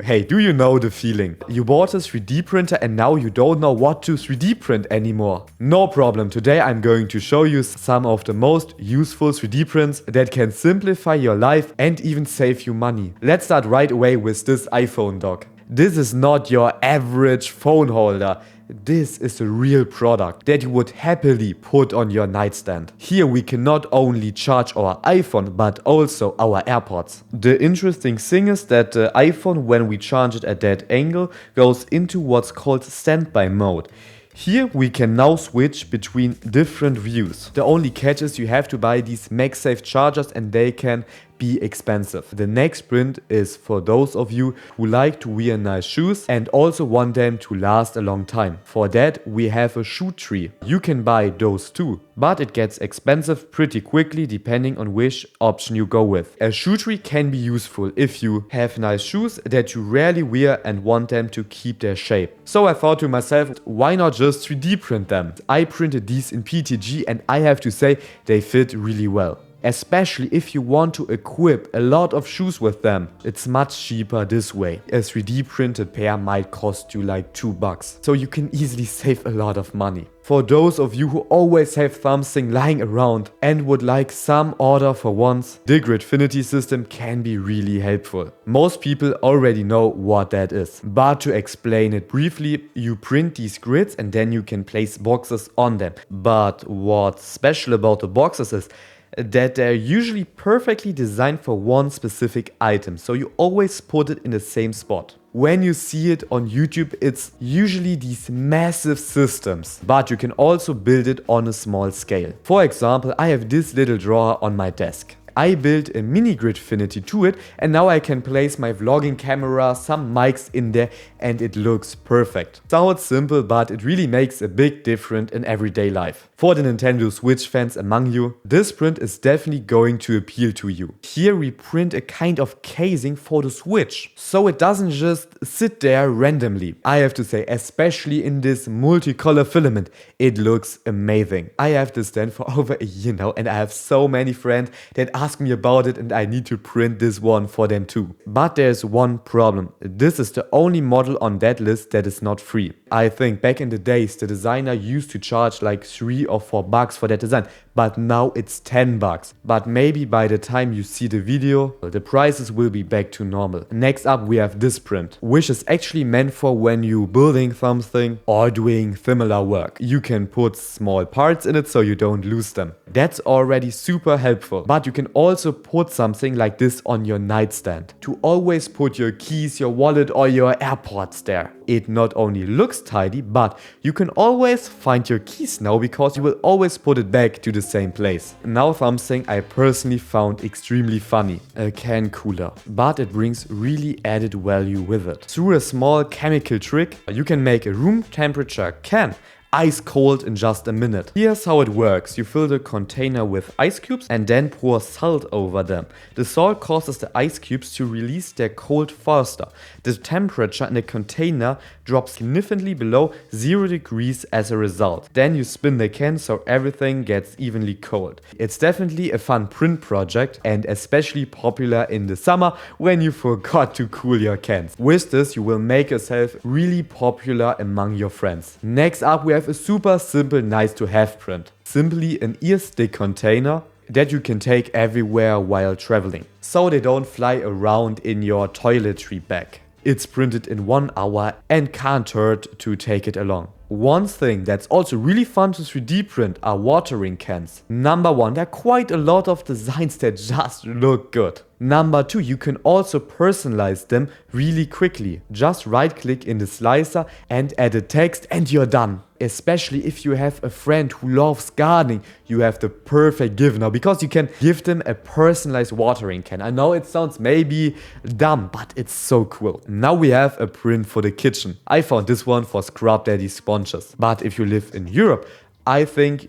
Hey, do you know the feeling? You bought a 3D printer and now you don't know what to 3D print anymore. No problem, today I'm going to show you some of the most useful 3D prints that can simplify your life and even save you money. Let's start right away with this iPhone dock. This is not your average phone holder. This is a real product that you would happily put on your nightstand. Here we can not only charge our iPhone but also our AirPods. The interesting thing is that the iPhone, when we charge it at that angle, goes into what's called standby mode. Here we can now switch between different views. The only catch is you have to buy these MagSafe chargers and they can be expensive. The next print is for those of you who like to wear nice shoes and also want them to last a long time. For that we have a shoe tree. You can buy those too, but it gets expensive pretty quickly depending on which option you go with. A shoe tree can be useful if you have nice shoes that you rarely wear and want them to keep their shape. So I thought to myself, why not just 3D print them? I printed these in PETG and I have to say they fit really well. Especially if you want to equip a lot of shoes with them. It's much cheaper this way. A 3D printed pair might cost you like $2, so you can easily save a lot of money. For those of you who always have something lying around and would like some order for once, the Gridfinity system can be really helpful. Most people already know what that is, but to explain it briefly, you print these grids and then you can place boxes on them. But what's special about the boxes is that they're usually perfectly designed for one specific item, so you always put it in the same spot. When you see it on YouTube, it's usually these massive systems, but you can also build it on a small scale. For example, I have this little drawer on my desk. I built a mini Gridfinity to it and now I can place my vlogging camera, some mics in there and it looks perfect. Sounds simple, but it really makes a big difference in everyday life. For the Nintendo Switch fans among you, this print is definitely going to appeal to you. Here we print a kind of casing for the Switch, so it doesn't just sit there randomly. I have to say, especially in this multicolor filament, it looks amazing. I have this stand for over a year now and I have so many friends that ask me about it and I need to print this one for them too. But there's one problem. This is the only model on that list that is not free. I think back in the days the designer used to charge like $3 or $4 for that design, but now it's $10. But maybe by the time you see the video, the prices will be back to normal. Next up we have this print, which is actually meant for when you building something or doing similar work. You can put small parts in it so you don't lose them. That's already super helpful, but you can also put something like this on your nightstand to always put your keys, your wallet or your AirPods there. It not only looks tidy, but you can always find your keys now because you will always put it back to the same place. Now something I personally found extremely funny, a can cooler, but it brings really added value with it. Through a small chemical trick, you can make a room temperature can ice cold in just a minute. Here's how it works. You fill the container with ice cubes and then pour salt over them. The salt causes the ice cubes to release their cold faster. The temperature in the container drops significantly below 0 degrees as a result. Then you spin the can so everything gets evenly cold. It's definitely a fun print project and especially popular in the summer when you forgot to cool your cans. With this you will make yourself really popular among your friends. Next up we have a super simple nice to have print. Simply an ear stick container that you can take everywhere while traveling, so they don't fly around in your toiletry bag. It's printed in 1 hour and can't hurt to take it along. One thing that's also really fun to 3D print are watering cans. Number 1, there are quite a lot of designs that just look good. Number 2, you can also personalize them really quickly. Just right click in the slicer and add a text and you're done. Especially if you have a friend who loves gardening, you have the perfect gift now because you can give them a personalized watering can. I know it sounds maybe dumb, but it's so cool. Now we have a print for the kitchen. I found this one for Scrub Daddy sponges. But if you live in Europe, I think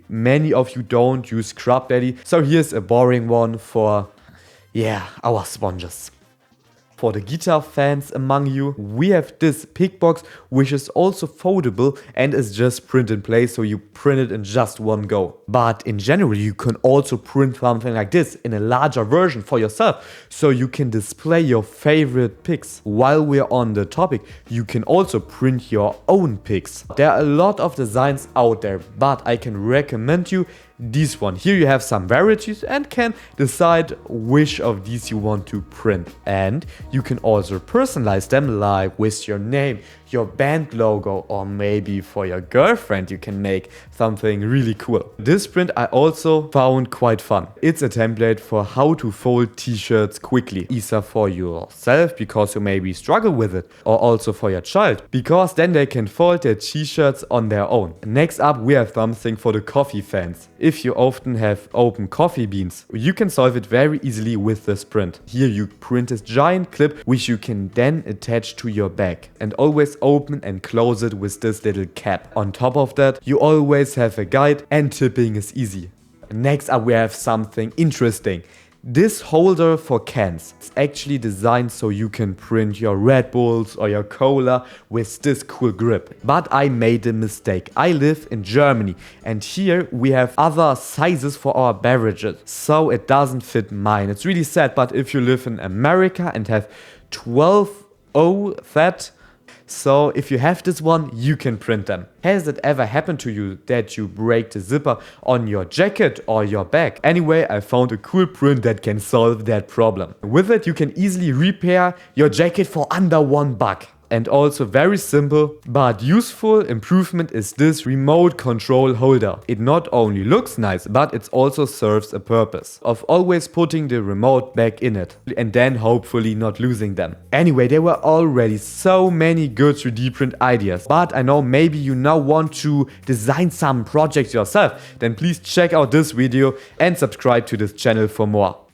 many of you don't use Scrub Daddy. So here's a boring one for, yeah, our sponges. For the guitar fans among you, we have this Pickbox, which is also foldable and is just print in place, so you print it in just one go. But in general, you can also print something like this in a larger version for yourself, so you can display your favorite picks. While we're on the topic, you can also print your own picks. There are a lot of designs out there, but I can recommend you this one. Here you have some varieties and can decide which of these you want to print. And you can also personalize them, like with your name, your band logo, or maybe for your girlfriend you can make something really cool. This print I also found quite fun. It's a template for how to fold t-shirts quickly, either for yourself because you maybe struggle with it, or also for your child, because then they can fold their t-shirts on their own. Next up, we have something for the coffee fans. If you often have open coffee beans, you can solve it very easily with this print. Here you print this giant clip which you can then attach to your bag and always open and close it with this little cap. On top of that, you always have a guide and tipping is easy. Next up, we have something interesting. This holder for cans is actually designed so you can print your Red Bulls or your cola with this cool grip. But I made a mistake. I live in Germany and here we have other sizes for our beverages, so it doesn't fit mine. It's really sad, but if you live in America and have 12O that, so if you have this one, you can print them. Has it ever happened to you that you break the zipper on your jacket or your bag? Anyway, I found a cool print that can solve that problem. With it, you can easily repair your jacket for under $1. And also very simple but useful improvement is this remote control holder. It not only looks nice, but it also serves a purpose of always putting the remote back in it and then hopefully not losing them. Anyway, there were already so many good 3D print ideas, but I know maybe you now want to design some projects yourself. Then please check out this video and subscribe to this channel for more.